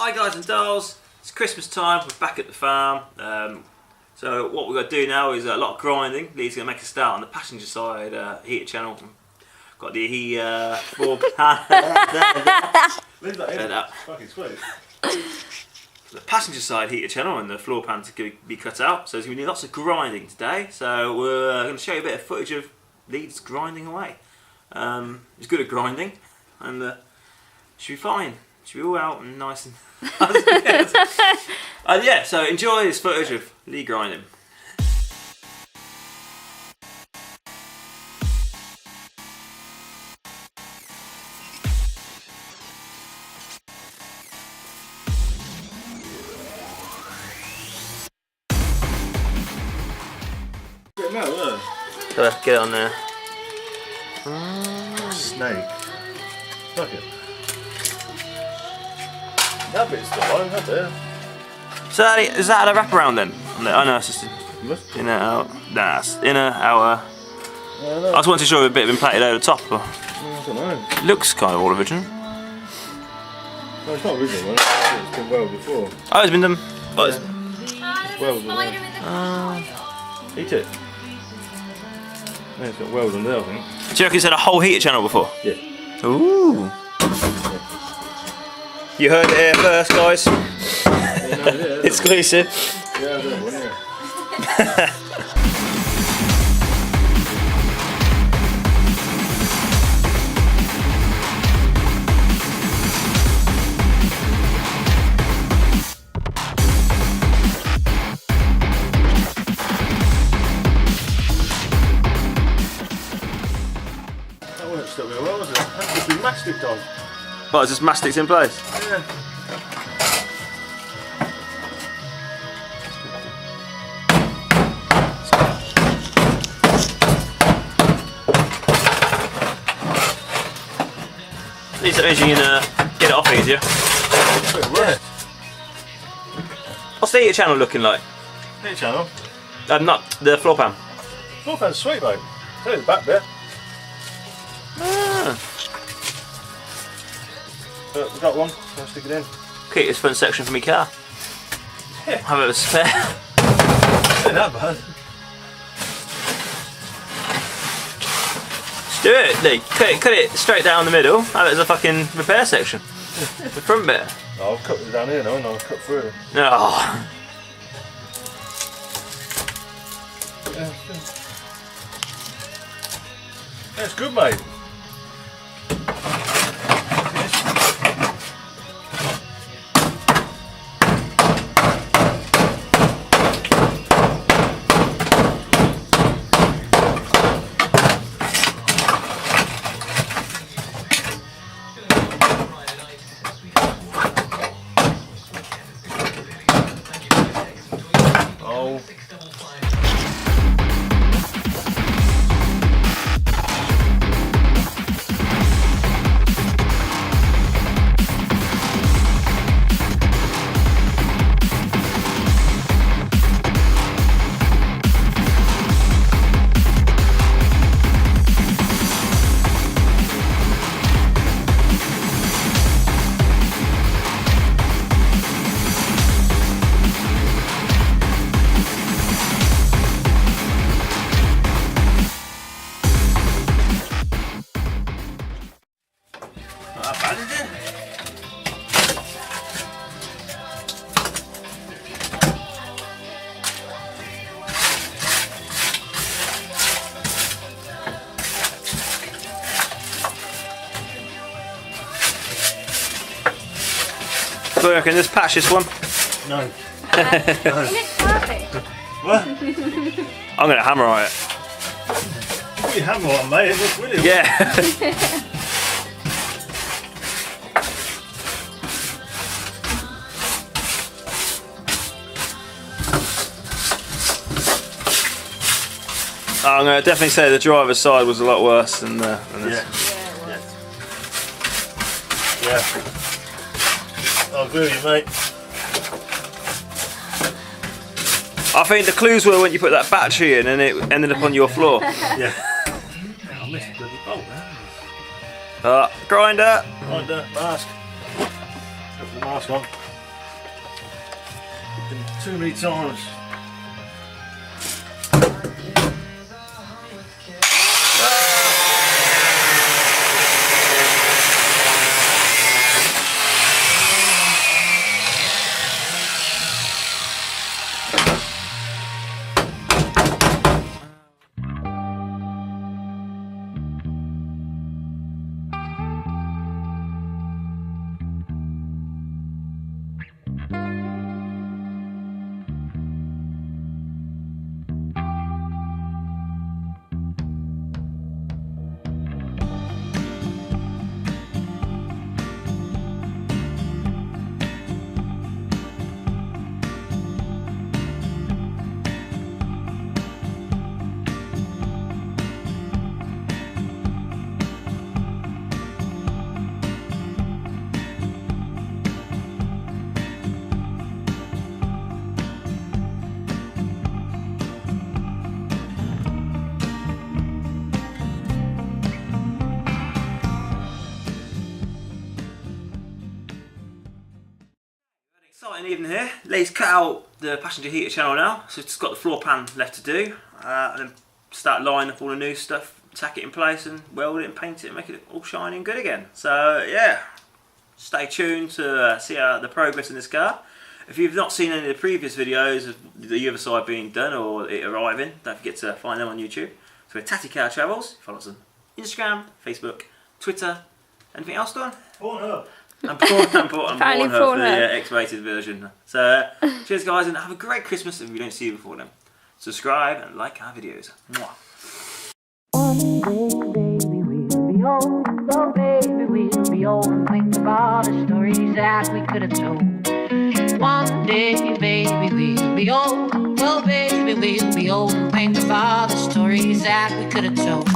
Hi guys and dolls, it's Christmas time, we're back at the farm. So what we're going to do now is a lot of grinding. Lee's going to make a start on the passenger side heater channel. Got the floor pan. Leave that in, fucking sweet. The passenger side heater channel and the floor pan to be cut out. So there's going to be lots of grinding today. So we're going to show you a bit of footage of Lee's grinding away. He's good at grinding and should be fine. Should be all out and nice and yeah, so enjoy this footage of Lee grinding. Get him out, look. So get it on there. Snake. Fuck it. That bit's the one, that bit. So is that a wraparound then? Oh no, it's just inner, out. Nah, it's inner, outer. I just wanted to show you a bit of implanted over the top. But I don't know. looks kind of all original. No, it's not original, man. It's been welded before. Oh, it's been done. Oh, it's Welded. Eat it. Yeah, it's got welded on there, I think. Do you reckon it's had a whole heater channel before? Yeah. Ooh. You heard it here first, guys. Exclusive. Yeah, I don't know, yeah. That won't still be well, is it? That's just been mastic on. What, is this mastic's in place? Yeah. At least that means you can get it off easier. Yeah. What's the heater channel looking like? Heat channel. Not the floor pan. Floor pan's sweet, mate. Tell you the back bit. Ah. We've got one. I'll stick it in. Keep this front section for my car. Yeah. Have it as a spare. Ain't that bad. Let's do it, Lee. Cut it straight down the middle. Have it as a fucking repair section. The front bit. Oh, I've cut it down here now and I'll cut through it. No. Yeah, it's good, mate. Oh. Not bad, is it? So I reckon just patch this one. No. It looks perfect. What? I'm going to hammer on it. Put your hammer on, mate. It looks brilliant. Yeah. I'm going to definitely say the driver's side was a lot worse than this. Yeah. Yeah. I'll agree with you, mate. I think the clues were when you put that battery in and it ended up on your floor. Yeah. I missed the bloody bolt there. Grinder. Right there, mask. Put the mask on. too many times. Exciting evening here. Lee's cut out the passenger heater channel now, so it's got the floor pan left to do, and then start lining up all the new stuff, tack it in place and weld it and paint it and make it all shiny and good again. So yeah, stay tuned to see the progress in this car. If you've not seen any of the previous videos of the other side being done or it arriving, don't forget to find them on YouTube. So we're Tatty Car Travels. Follow us on Instagram, Facebook, Twitter. Anything else, Don? Pornhub. And Pornhub Apparently for the Pornhub. X-rated version. So cheers guys, and have a great Christmas if we don't see you before then. Subscribe and like our videos. Mwah. Oh baby, we'll be old and think of all the stories that we could have told. One day, baby, we'll be old. Oh baby, we'll be old and think of all the stories that we could have told.